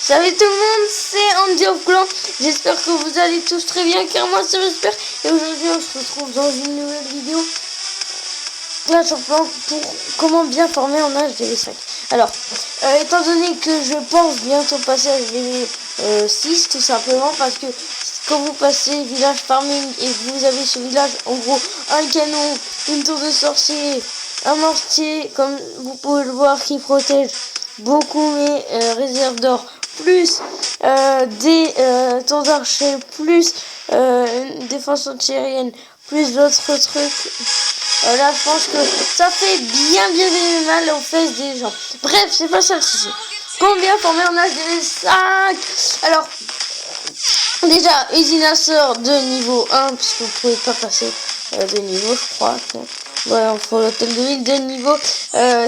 Salut tout le monde, c'est Andy of Clan. J'espère que vous allez tous très bien, car moi ça j'espère. Et aujourd'hui on se retrouve dans une nouvelle vidéo Clash of Clans pour comment bien former en HDV5. Alors, étant donné que je pense bientôt passer à HDV6, tout simplement parce que quand vous passez village farming et que vous avez ce village, en gros, un canon, une tour de sorcier, un mortier, comme vous pouvez le voir, qui protège beaucoup mes réserves d'or, plus des tours d'archer, plus une défense antiaérienne, plus d'autres trucs. Là, je pense que ça fait bien mal aux fesses des gens. Bref, c'est pas ça le souci. Combien former en HDV5? Alors, déjà, Usinasseur de niveau 1, puisque vous pouvez pas passer de niveau, je crois. Ouais, il faut l'hôtel de ville de niveau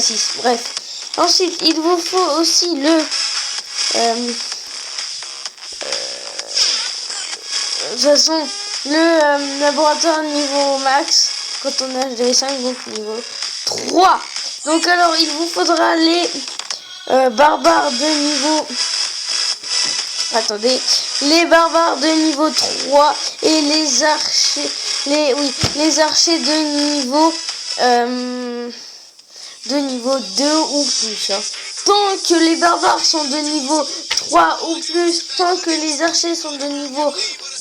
6. Bref. Ensuite, il vous faut aussi le... de toute façon, le laboratoire niveau max, quand on a HDV5, donc niveau 3. Donc alors, il vous faudra les barbares de niveau... Attendez, les barbares de niveau 3 et les archers... les archers de niveau 2 ou plus. Hein. Tant que les barbares sont de niveau 3 ou plus, tant que les archers sont de niveau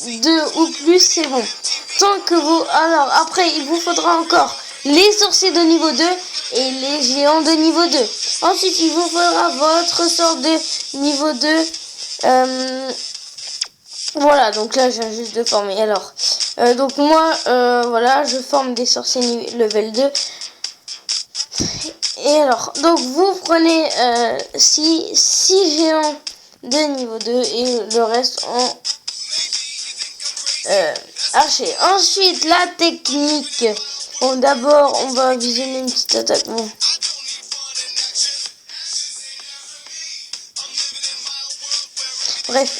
2 ou plus, c'est bon. Tant que vous... Alors, après, il vous faudra encore les sorciers de niveau 2 et les géants de niveau 2. Ensuite, il vous faudra votre sort de niveau 2. Voilà, donc là, j'ai juste de former. Alors, donc moi, voilà, je forme des sorciers level 2. Et alors, donc vous prenez 6 géants de niveau 2 et le reste en archer. Ensuite, la technique. Bon, d'abord, on va visionner une petite attaque. Bon. Bref.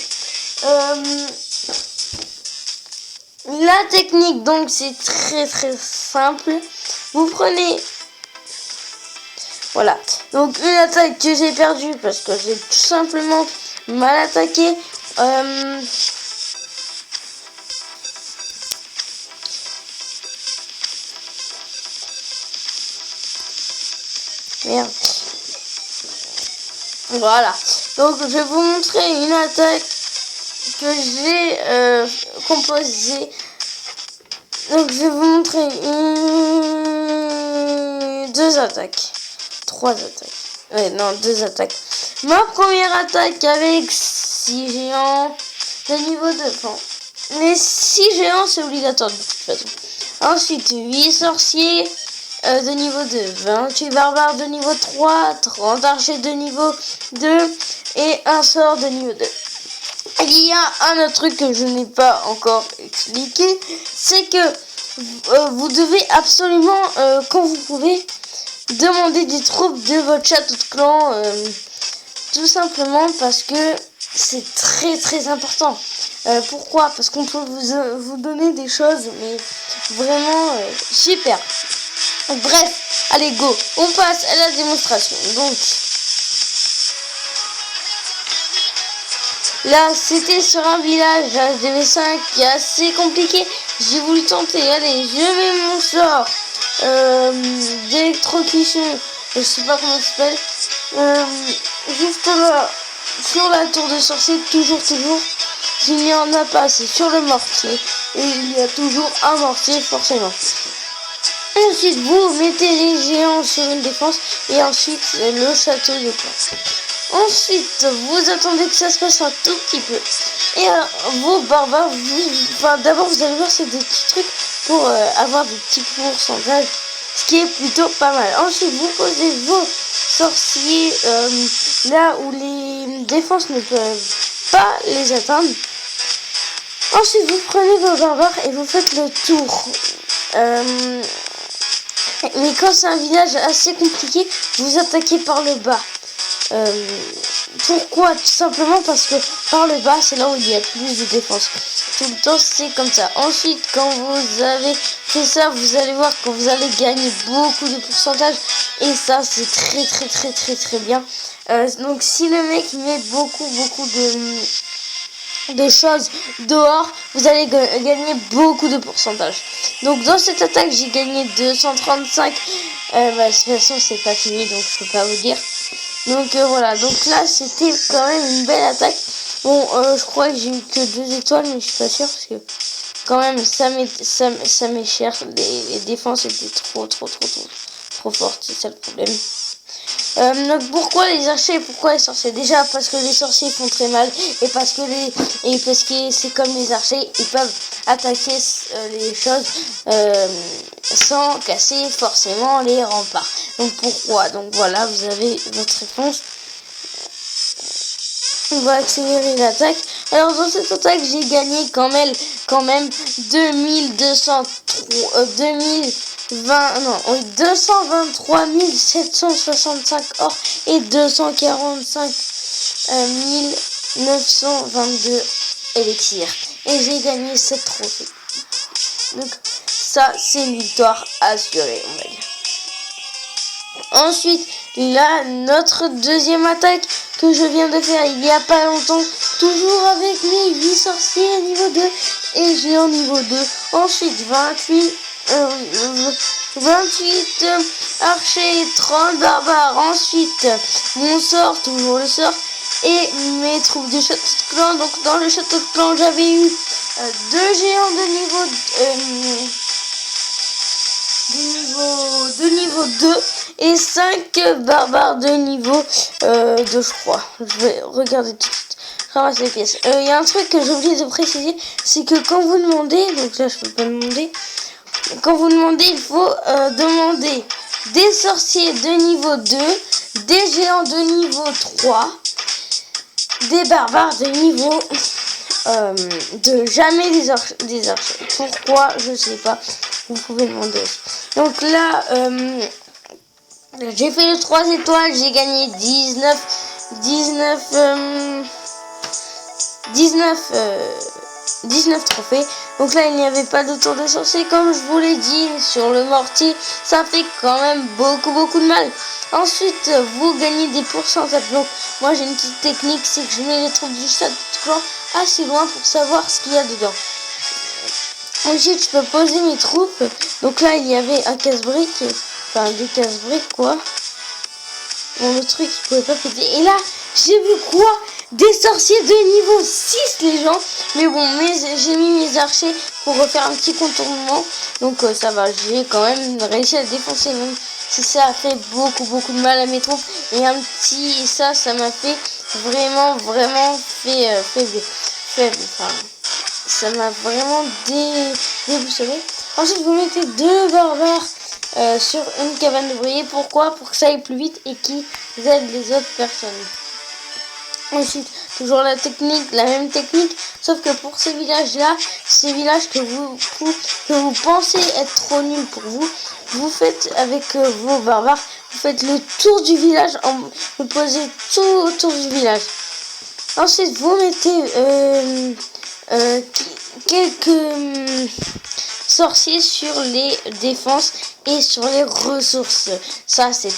La technique, donc, c'est très simple. Vous prenez... Voilà, donc une attaque que j'ai perdue parce que j'ai tout simplement mal attaqué. Merde. Voilà, donc je vais vous montrer une attaque que j'ai composée. Donc je vais vous montrer deux attaques. 3 attaques. Ouais, non, 2 attaques. Ma première attaque avec 6 géants de niveau 2. Enfin, les 6 géants, c'est obligatoire de toute façon. Ensuite, 8 sorciers de niveau 2, 28 barbares de niveau 3, 30 archers de niveau 2 et un sort de niveau 2. Il y a un autre truc que je n'ai pas encore expliqué, c'est que vous devez absolument, quand vous pouvez, demander des troupes de votre château de clan, tout simplement parce que c'est très important. Pourquoi? Parce qu'on peut vous donner des choses, mais vraiment super. Bref, allez go, on passe à la démonstration. Donc là, c'était sur un village HDV5 qui est assez compliqué. J'ai voulu tenter. Allez, je mets mon sort d'électrocution, je sais pas comment ça s'appelle, juste là sur la tour de sorcier, toujours s'il n'y en a pas, c'est sur le mortier et il y a toujours un mortier forcément. Ensuite vous mettez les géants sur une défense et ensuite le château de clan. Ensuite vous attendez que ça se passe un tout petit peu et vos barbares, d'abord vous allez voir, c'est des petits trucs pour avoir des petits pourcentages, ce qui est plutôt pas mal. Ensuite vous posez vos sorciers là où les défenses ne peuvent pas les atteindre. Ensuite vous prenez vos barbares et vous faites le tour. Mais quand c'est un village assez compliqué, vous attaquez par le bas. Pourquoi? Tout simplement parce que par le bas, c'est là où il y a plus de défense. Tout le temps, c'est comme ça. Ensuite, quand vous avez fait ça, vous allez voir que vous allez gagner beaucoup de pourcentage. Et ça, c'est très bien. Donc, si le mec met beaucoup de choses dehors, vous allez gagner beaucoup de pourcentage. Donc dans cette attaque, j'ai gagné 235. De toute façon, c'est pas fini, donc je peux pas vous dire. Donc voilà, donc là c'était quand même une belle attaque. Bon, je crois que j'ai eu que 2 étoiles, mais je suis pas sûre parce que quand même ça m'est cher. Les défenses étaient trop fortes, c'est ça le problème. Donc pourquoi les archers et pourquoi les sorciers? Déjà parce que les sorciers font très mal et parce que c'est comme les archers, ils peuvent attaquer les choses sans casser forcément les remparts. Donc pourquoi? Donc voilà, vous avez votre réponse. On va accélérer l'attaque. Alors dans cette attaque, j'ai gagné quand même 223 765 or et 245 922 élixirs. Et j'ai gagné 7 trophées. Donc ça, c'est une victoire assurée, on va dire. Ensuite, là, notre deuxième attaque que je viens de faire il y a pas longtemps, toujours avec les 8 sorciers niveau 2 et géant niveau 2. Ensuite, 28 archers et 30 barbares. Ensuite, mon sort, toujours le sort, et mes troupes du château de clan. Donc, dans le château de clan, j'avais eu 2 géants de niveau 2 et 5 barbares de niveau 2, je crois. Je vais regarder tout de suite. Je ramasse les pièces. Il y a un truc que j'ai oublié de préciser, c'est que quand vous demandez, donc là je peux pas demander, quand vous demandez, il faut demander des sorciers de niveau 2, des géants de niveau 3, des barbares de niveau jamais des archers. Pourquoi? Je sais pas. Vous pouvez demander aussi. Donc là, j'ai fait le 3 étoiles, j'ai gagné 19 trophées. Donc là, il n'y avait pas de tour de sorcier, comme je vous l'ai dit, sur le mortier. Ça fait quand même beaucoup de mal. Ensuite, vous gagnez des pourcentages. Donc, moi, j'ai une petite technique, c'est que je mets les troupes du château de clan assez loin pour savoir ce qu'il y a dedans. Ensuite, je peux poser mes troupes. Donc là, il y avait un casse-brique. Enfin, des casse-briques, quoi. Bon, le truc, je pouvais pas péter. Et là, j'ai vu quoi? Des sorciers de niveau 6, les gens. Mais bon, j'ai mis mes archers pour refaire un petit contournement. Donc ça va, j'ai quand même réussi à défoncer, même si ça a fait beaucoup de mal à mes troupes. Et un petit, ça m'a fait vraiment faible. Enfin, ça m'a vraiment déboussolé. Ensuite, vous mettez 2 barbares sur une cabane de bruyère. Pourquoi? Pour que ça aille plus vite et qu'ils aident les autres personnes. Ensuite, toujours la même technique, sauf que pour ces villages-là, ces villages que vous pensez être trop nuls pour vous, vous faites avec vos barbares, vous faites le tour du village, vous posez tout autour du village. Ensuite, vous mettez quelques sorciers sur les défenses et sur les ressources. Ça, c'est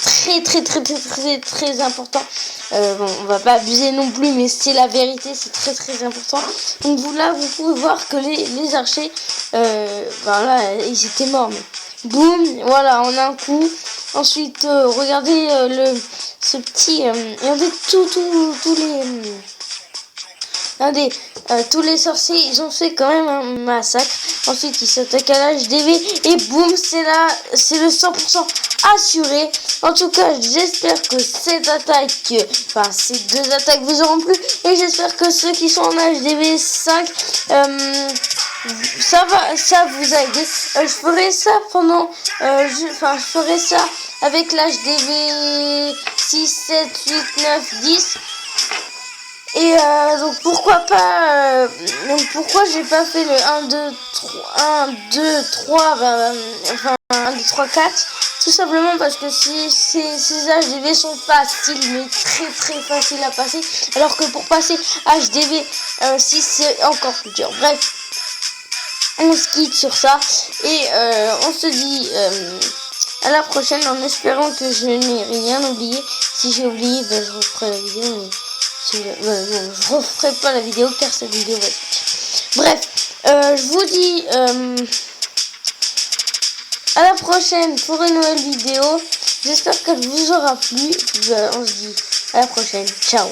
très important. Bon, on va pas abuser non plus, mais c'est la vérité, c'est très important. Donc là, vous pouvez voir que les archers, là, ils étaient morts. Mais boum, voilà, en un coup. Ensuite, regardez ce petit, regardez tous les sorciers, ils ont fait quand même un massacre. Ensuite, ils s'attaquent à l'HDV et boum, c'est le 100% assuré. En tout cas, j'espère que ces 2 attaques vous auront plu. Et j'espère que ceux qui sont en HDV 5, ça vous a aidé. Je ferai ça je ferai ça avec l'HDV 6, 7, 8, 9, 10. Et donc pourquoi j'ai pas fait le 1, 2, 1, 2, 3, enfin 1, 2, 3, 4. Tout simplement parce que ces HDV sont faciles, mais très faciles à passer. Alors que pour passer HDV 6, c'est encore plus dur. Bref, on se quitte sur ça. Et on se dit à la prochaine en espérant que je n'ai rien oublié. Si j'ai oublié, je referai la vidéo. Mais non, je referai pas la vidéo car cette vidéo va sortir. Bref, je vous dis à la prochaine pour une nouvelle vidéo. J'espère qu'elle vous aura plu. On se dit à la prochaine. Ciao.